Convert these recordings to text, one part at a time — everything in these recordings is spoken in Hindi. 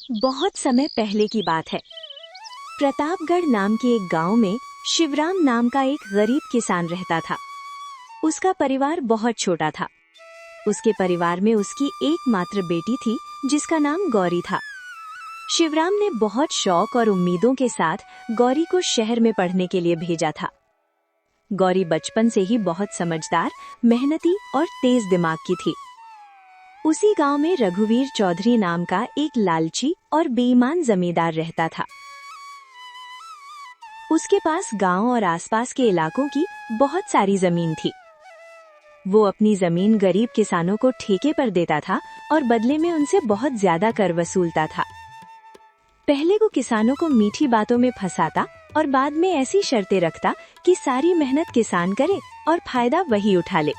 बहुत समय पहले की बात है। प्रतापगढ़ नाम के एक गांव में शिवराम नाम का एक गरीब किसान रहता था। उसका परिवार बहुत छोटा था। उसके परिवार में उसकी एकमात्र बेटी थी जिसका नाम गौरी था। शिवराम ने बहुत शौक और उम्मीदों के साथ गौरी को शहर में पढ़ने के लिए भेजा था। गौरी बचपन से ही बहुत समझदार, मेहनती और तेज दिमाग की थी। उसी गांव में रघुवीर चौधरी नाम का एक लालची और बेईमान जमींदार रहता था। उसके पास गांव और आसपास के इलाकों की बहुत सारी जमीन थी। वो अपनी जमीन गरीब किसानों को ठेके पर देता था और बदले में उनसे बहुत ज्यादा कर वसूलता था। पहले वो किसानों को मीठी बातों में फंसाता और बाद में ऐसी शर्तें रखता कि सारी मेहनत किसान करे और फायदा वही उठा ले।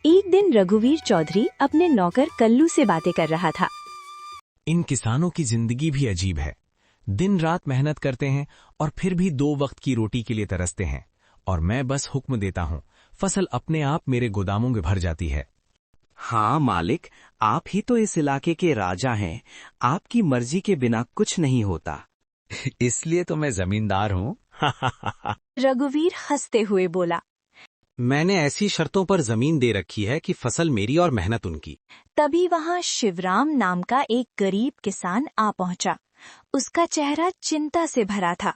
एक दिन रघुवीर चौधरी अपने नौकर कल्लू से बातें कर रहा था। इन किसानों की जिंदगी भी अजीब है। दिन रात मेहनत करते हैं और फिर भी 2 वक्त की रोटी के लिए तरसते हैं, और मैं बस हुक्म देता हूँ, फसल अपने आप मेरे गोदामों में भर जाती है। हाँ मालिक, आप ही तो इस इलाके के राजा हैं। आपकी मर्जी के बिना कुछ नहीं होता। इसलिए तो मैं जमींदार हूँ। रघुवीर हंसते हुए बोला। मैंने ऐसी शर्तों पर जमीन दे रखी है कि फसल मेरी और मेहनत उनकी। तभी वहाँ शिवराम नाम का एक गरीब किसान आ पहुंचा। उसका चेहरा चिंता से भरा था।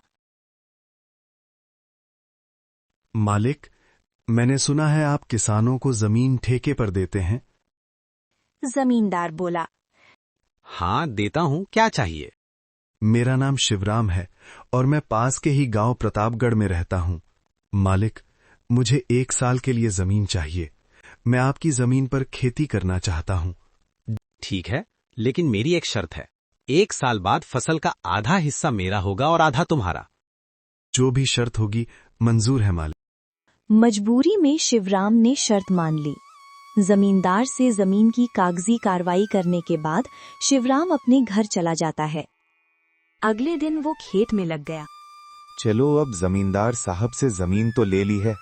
मालिक, मैंने सुना है आप किसानों को जमीन ठेके पर देते हैं। जमींदार बोला। हाँ देता हूँ, क्या चाहिए? मेरा नाम शिवराम है और मैं पास के ही गांव प्रतापगढ़ में रहता हूँ। मालिक, मुझे 1 साल के लिए जमीन चाहिए। मैं आपकी जमीन पर खेती करना चाहता हूँ। ठीक है, लेकिन मेरी एक शर्त है। 1 साल बाद फसल का आधा हिस्सा मेरा होगा और आधा तुम्हारा। जो भी शर्त होगी मंजूर है मालिक। मजबूरी में शिवराम ने शर्त मान ली। जमींदार से जमीन की कागजी कार्रवाई करने के बाद शिवराम अपने घर चला जाता है। अगले दिन वो खेत में लग गया। चलो, अब जमींदार साहब से जमीन तो ले ली है,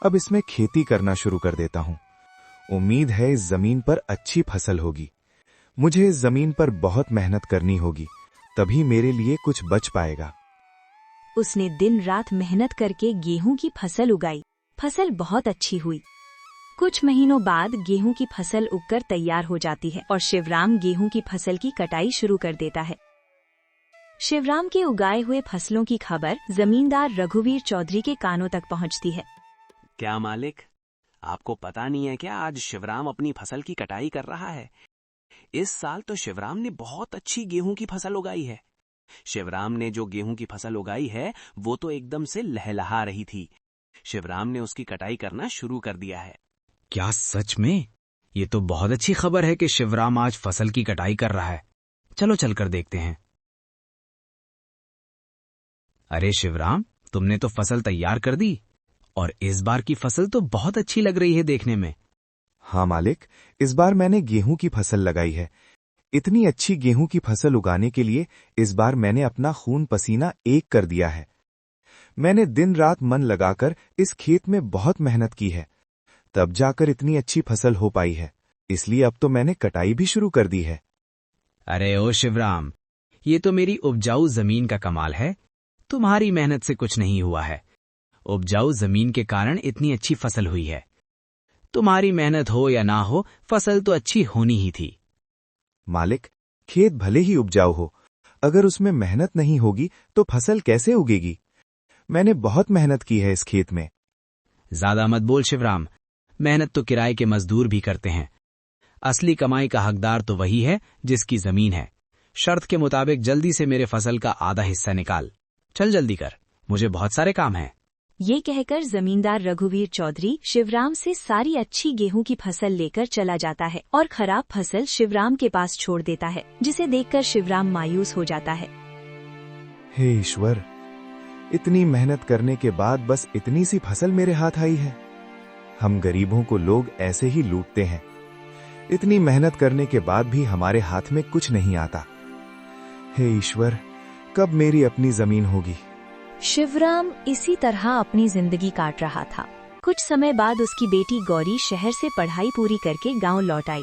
अब इसमें खेती करना शुरू कर देता हूँ। उम्मीद है इस जमीन पर अच्छी फसल होगी। मुझे इस जमीन पर बहुत मेहनत करनी होगी, तभी मेरे लिए कुछ बच पाएगा। उसने दिन रात मेहनत करके गेहूं की फसल उगाई। फसल बहुत अच्छी हुई। कुछ महीनों बाद गेहूं की फसल उगकर तैयार हो जाती है और शिवराम गेहूं की फसल की कटाई शुरू कर देता है। शिवराम के उगाए हुए फसलों की खबर जमींदार रघुवीर चौधरी के कानों तक पहुंचती है। क्या मालिक, आपको पता नहीं है क्या आज शिवराम अपनी फसल की कटाई कर रहा है? इस साल तो शिवराम ने बहुत अच्छी गेहूं की फसल उगाई है। शिवराम ने जो गेहूं की फसल उगाई है वो तो एकदम से लहलहा रही थी। शिवराम ने उसकी कटाई करना शुरू कर दिया है। क्या सच में? ये तो बहुत अच्छी खबर है कि शिवराम आज फसल की कटाई कर रहा है। चलो चलकर देखते हैं। अरे शिवराम, तुमने तो फसल तैयार कर दी और इस बार की फसल तो बहुत अच्छी लग रही है देखने में। हाँ मालिक, इस बार मैंने गेहूं की फसल लगाई है। इतनी अच्छी गेहूं की फसल उगाने के लिए इस बार मैंने अपना खून पसीना एक कर दिया है। मैंने दिन रात मन लगाकर इस खेत में बहुत मेहनत की है, तब जाकर इतनी अच्छी फसल हो पाई है। इसलिए अब तो मैंने कटाई भी शुरू कर दी है। अरे ओ शिवराम, ये तो मेरी उपजाऊ जमीन का कमाल है। तुम्हारी मेहनत से कुछ नहीं हुआ है। उपजाऊ जमीन के कारण इतनी अच्छी फसल हुई है। तुम्हारी मेहनत हो या ना हो, फसल तो अच्छी होनी ही थी। मालिक, खेत भले ही उपजाऊ हो, अगर उसमें मेहनत नहीं होगी तो फसल कैसे उगेगी? मैंने बहुत मेहनत की है इस खेत में। ज्यादा मत बोल शिवराम, मेहनत तो किराए के मजदूर भी करते हैं। असली कमाई का हकदार तो वही है जिसकी जमीन है। शर्त के मुताबिक जल्दी से मेरे फसल का आधा हिस्सा निकाल। चल जल्दी कर, मुझे बहुत सारे काम हैं। ये कहकर जमींदार रघुवीर चौधरी शिवराम से सारी अच्छी गेहूं की फसल लेकर चला जाता है और खराब फसल शिवराम के पास छोड़ देता है, जिसे देखकर शिवराम मायूस हो जाता है। हे ईश्वर, इतनी मेहनत करने के बाद बस इतनी सी फसल मेरे हाथ आई है। हम गरीबों को लोग ऐसे ही लूटते हैं। इतनी मेहनत करने के बाद भी हमारे हाथ में कुछ नहीं आता। हे ईश्वर, कब मेरी अपनी जमीन होगी? शिवराम इसी तरह अपनी जिंदगी काट रहा था। कुछ समय बाद उसकी बेटी गौरी शहर से पढ़ाई पूरी करके गांव लौट आई।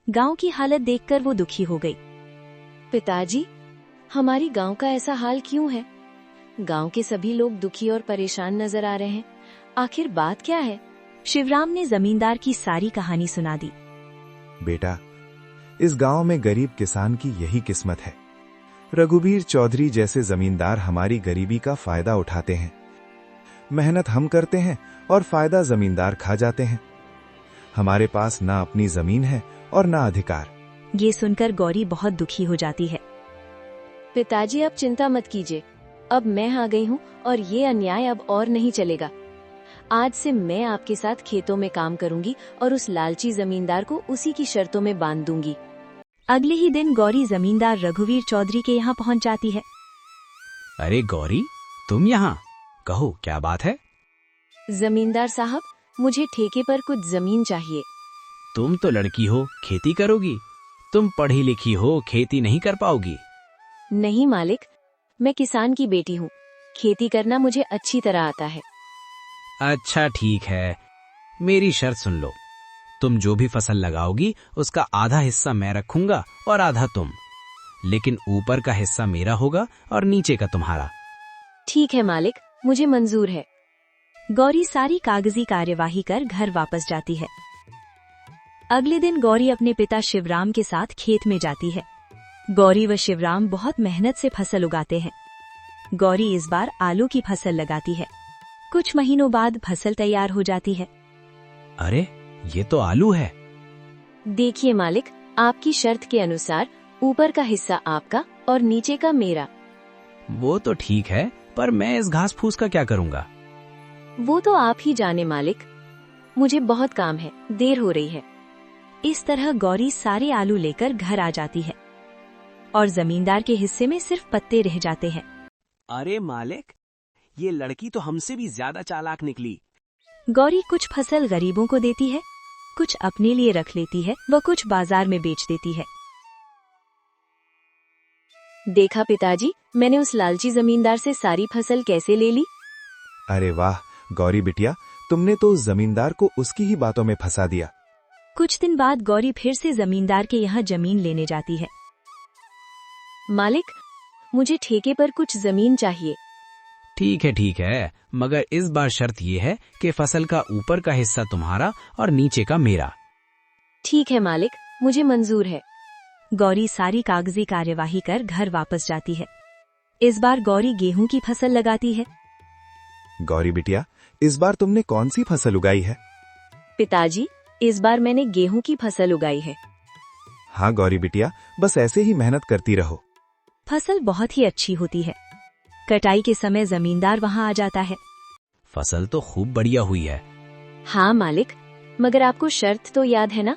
गांव की हालत देखकर वो दुखी हो गई। पिताजी, हमारी गांव का ऐसा हाल क्यों है? गांव के सभी लोग दुखी और परेशान नजर आ रहे हैं। आखिर बात क्या है? शिवराम ने जमींदार की सारी कहानी सुना दी। बेटा, इस गांव में गरीब किसान की यही किस्मत है। रघुवीर चौधरी जैसे जमींदार हमारी गरीबी का फायदा उठाते हैं। मेहनत हम करते हैं और फायदा जमींदार खा जाते हैं। हमारे पास ना अपनी जमीन है और ना अधिकार। ये सुनकर गौरी बहुत दुखी हो जाती है। पिताजी, अब चिंता मत कीजिए। अब मैं आ गई हूँ और ये अन्याय अब और नहीं चलेगा। आज से मैं आपके साथ खेतों में काम करूंगी और उस लालची जमींदार को उसी की शर्तों में बांध दूंगी। अगले ही दिन गौरी जमींदार रघुवीर चौधरी के यहाँ पहुँच जाती है। अरे गौरी, तुम यहाँ? कहो, क्या बात है? जमींदार साहब, मुझे ठेके पर कुछ जमीन चाहिए। तुम तो लड़की हो, खेती करोगी? तुम पढ़ी लिखी हो, खेती नहीं कर पाओगी। नहीं मालिक, मैं किसान की बेटी हूँ। खेती करना मुझे अच्छी तरह आता है। अच्छा ठीक है, मेरी शर्त सुन लो। तुम जो भी फसल लगाओगी उसका आधा हिस्सा मैं रखूंगा और आधा तुम, लेकिन ऊपर का हिस्सा मेरा होगा और नीचे का तुम्हारा। ठीक है मालिक, मुझे मंजूर है। गौरी सारी कागजी कार्यवाही कर घर वापस जाती है। अगले दिन गौरी अपने पिता शिवराम के साथ खेत में जाती है। गौरी व शिवराम बहुत मेहनत से फसल उगाते हैं। गौरी इस बार आलू की फसल लगाती है। कुछ महीनों बाद फसल तैयार हो जाती है। अरे, ये तो आलू है। देखिए मालिक, आपकी शर्त के अनुसार ऊपर का हिस्सा आपका और नीचे का मेरा। वो तो ठीक है, पर मैं इस घास फूस का क्या करूंगा? वो तो आप ही जाने मालिक। मुझे बहुत काम है, देर हो रही है। इस तरह गौरी सारे आलू लेकर घर आ जाती है और जमींदार के हिस्से में सिर्फ पत्ते रह जाते हैं। अरे मालिक, ये लड़की तो हमसे भी ज्यादा चालाक निकली। गौरी कुछ फसल गरीबों को देती है, कुछ अपने लिए रख लेती है व कुछ बाजार में बेच देती है। देखा पिताजी, मैंने उस लालची जमींदार से सारी फसल कैसे ले ली। अरे वाह गौरी बिटिया, तुमने तो उस जमींदार को उसकी ही बातों में फंसा दिया। कुछ दिन बाद गौरी फिर से जमींदार के यहाँ जमीन लेने जाती है। मालिक, मुझे ठेके पर कुछ जमीन चाहिए। ठीक है, मगर इस बार शर्त ये है कि फसल का ऊपर का हिस्सा तुम्हारा और नीचे का मेरा। ठीक है मालिक, मुझे मंजूर है। गौरी सारी कागजी कार्यवाही कर घर वापस जाती है। इस बार गौरी गेहूं की फसल लगाती है। गौरी बिटिया, इस बार तुमने कौन सी फसल उगाई है? पिताजी, इस बार मैंने गेहूं की फसल उगाई है। हाँ गौरी बिटिया, बस ऐसे ही मेहनत करती रहो। फसल बहुत ही अच्छी होती है। कटाई के समय जमींदार वहाँ आ जाता है। फसल तो खूब बढ़िया हुई है। हाँ मालिक, मगर आपको शर्त तो याद है ना?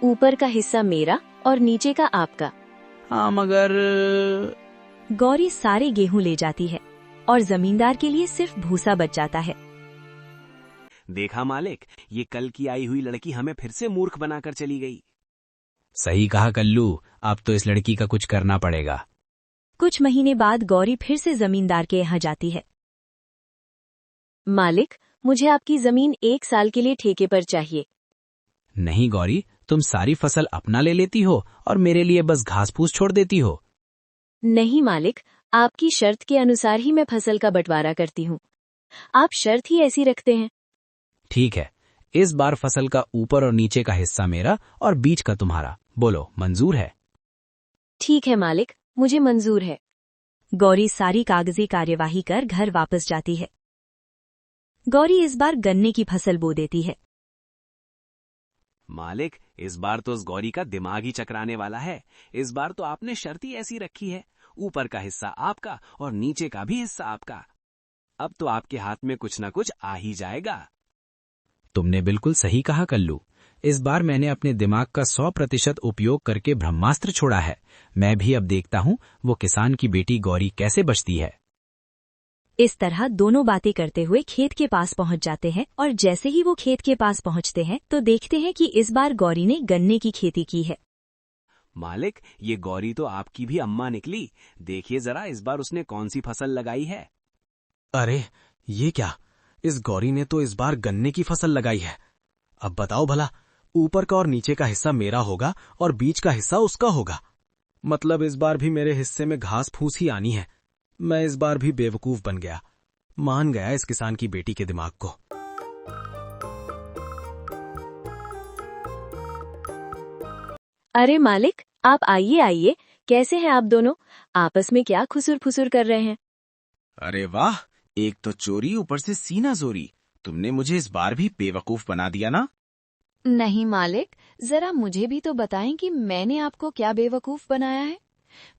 ऊपर का हिस्सा मेरा और नीचे का आपका। हाँ, मगर गौरी सारे गेहूं ले जाती है और जमींदार के लिए सिर्फ भूसा बच जाता है। देखा मालिक, ये कल की आई हुई लड़की हमें फिर से मूर्ख बनाकर चली गई। सही कहा कल्लू, अब तो इस लड़की का कुछ करना पड़ेगा। कुछ महीने बाद गौरी फिर से जमींदार के यहाँ जाती है। मालिक, मुझे आपकी जमीन 1 साल के लिए ठेके पर चाहिए। नहीं गौरी, तुम सारी फसल अपना ले लेती हो और मेरे लिए बस घास फूस छोड़ देती हो। नहीं मालिक, आपकी शर्त के अनुसार ही मैं फसल का बंटवारा करती हूँ। आप शर्त ही ऐसी रखते हैं। ठीक है, इस बार फसल का ऊपर और नीचे का हिस्सा मेरा और बीच का तुम्हारा। बोलो, मंजूर है? ठीक है मालिक, मुझे मंजूर है। गौरी सारी कागजी कार्यवाही कर घर वापस जाती है। गौरी इस बार गन्ने की फसल बो देती है। मालिक, इस बार तो उस गौरी का दिमाग ही चकराने वाला है। इस बार तो आपने शर्त ही ऐसी रखी है, ऊपर का हिस्सा आपका और नीचे का भी हिस्सा आपका। अब तो आपके हाथ में कुछ न कुछ आ ही जाएगा। तुमने बिल्कुल सही कहा कल्लू। इस बार मैंने अपने दिमाग का 100% उपयोग करके ब्रह्मास्त्र छोड़ा है। मैं भी अब देखता हूँ वो किसान की बेटी गौरी कैसे बचती है। इस तरह दोनों बातें करते हुए खेत के पास पहुंच जाते हैं और जैसे ही वो खेत के पास पहुंचते हैं तो देखते हैं कि इस बार गौरी ने गन्ने की खेती की है। मालिक, ये गौरी तो आपकी भी अम्मा निकली। देखिए जरा, इस बार उसने कौन सी फसल लगाई है। अरे ये क्या, इस गौरी ने तो इस बार गन्ने की फसल लगाई है। अब बताओ भला, ऊपर का और नीचे का हिस्सा मेरा होगा और बीच का हिस्सा उसका होगा। मतलब इस बार भी मेरे हिस्से में घास फूस ही आनी है। मैं इस बार भी बेवकूफ बन गया। मान गया इस किसान की बेटी के दिमाग को। अरे मालिक, आप आइए आइए, कैसे हैं आप दोनों? आपस में क्या खुसुर फुसुर कर रहे हैं? अरे वाह, एक तो चोरी ऊपर से सीना जोरी। तुमने मुझे इस बार भी बेवकूफ बना दिया ना। नहीं मालिक, जरा मुझे भी तो बताएं कि मैंने आपको क्या बेवकूफ बनाया है।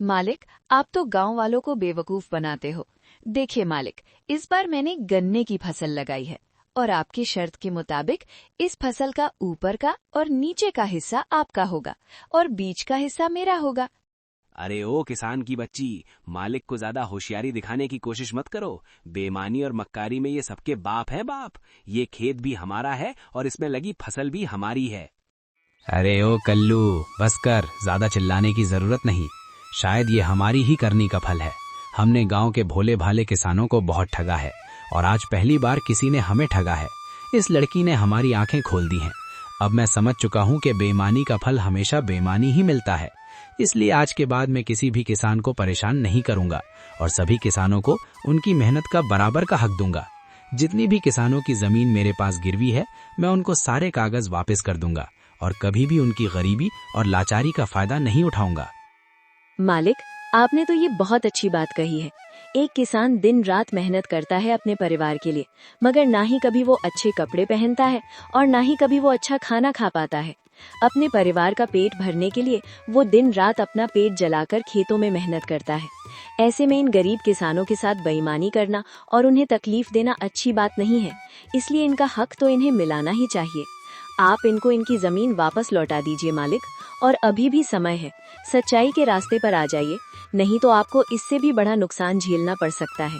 मालिक, आप तो गांव वालों को बेवकूफ बनाते हो। देखिए मालिक, इस बार मैंने गन्ने की फसल लगाई है और आपकी शर्त के मुताबिक इस फसल का ऊपर का और नीचे का हिस्सा आपका होगा और बीच का हिस्सा मेरा होगा। अरे ओ किसान की बच्ची, मालिक को ज्यादा होशियारी दिखाने की कोशिश मत करो। बेईमानी और मक्कारी में ये सबके बाप है बाप। ये खेत भी हमारा है और इसमें लगी फसल भी हमारी है। अरे ओ कल्लू, बस कर, ज्यादा चिल्लाने की जरूरत नहीं। शायद ये हमारी ही करनी का फल है। हमने गांव के भोले भाले किसानों को बहुत ठगा है और आज पहली बार किसी ने हमें ठगा है। इस लड़की ने हमारी आंखें खोल दी हैं। अब मैं समझ चुका हूं कि बेईमानी का फल हमेशा बेईमानी ही मिलता है। इसलिए आज के बाद मैं किसी भी किसान को परेशान नहीं करूंगा और सभी किसानों को उनकी मेहनत का बराबर का हक दूंगा। जितनी भी किसानों की जमीन मेरे पास गिरवी है, मैं उनको सारे कागज वापस कर दूंगा और कभी भी उनकी गरीबी और लाचारी का फायदा नहीं उठाऊंगा। मालिक, आपने तो ये बहुत अच्छी बात कही है। एक किसान दिन रात मेहनत करता है अपने परिवार के लिए, मगर ना ही कभी वो अच्छे कपड़े पहनता है और ना ही कभी वो अच्छा खाना खा पाता है। अपने परिवार का पेट भरने के लिए वो दिन रात अपना पेट जलाकर खेतों में मेहनत करता है। ऐसे में इन गरीब किसानों के साथ बेईमानी करना और उन्हें तकलीफ देना अच्छी बात नहीं है। इसलिए इनका हक तो इन्हें मिलाना ही चाहिए। आप इनको इनकी जमीन वापस लौटा दीजिए मालिक, और अभी भी समय है। सच्चाई के रास्ते पर आ जाइए, नहीं तो आपको इससे भी बड़ा नुकसान झेलना पड़ सकता है।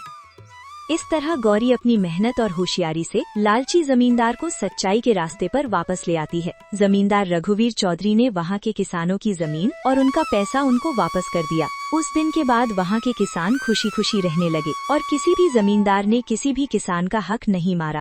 इस तरह गौरी अपनी मेहनत और होशियारी से लालची जमींदार को सच्चाई के रास्ते पर वापस ले आती है। जमींदार रघुवीर चौधरी ने वहाँ के किसानों की जमीन और उनका पैसा उनको वापस कर दिया। उस दिन के बाद वहाँ के किसान खुशी खुशी रहने लगे और किसी भी जमींदार ने किसी भी किसान का हक नहीं मारा।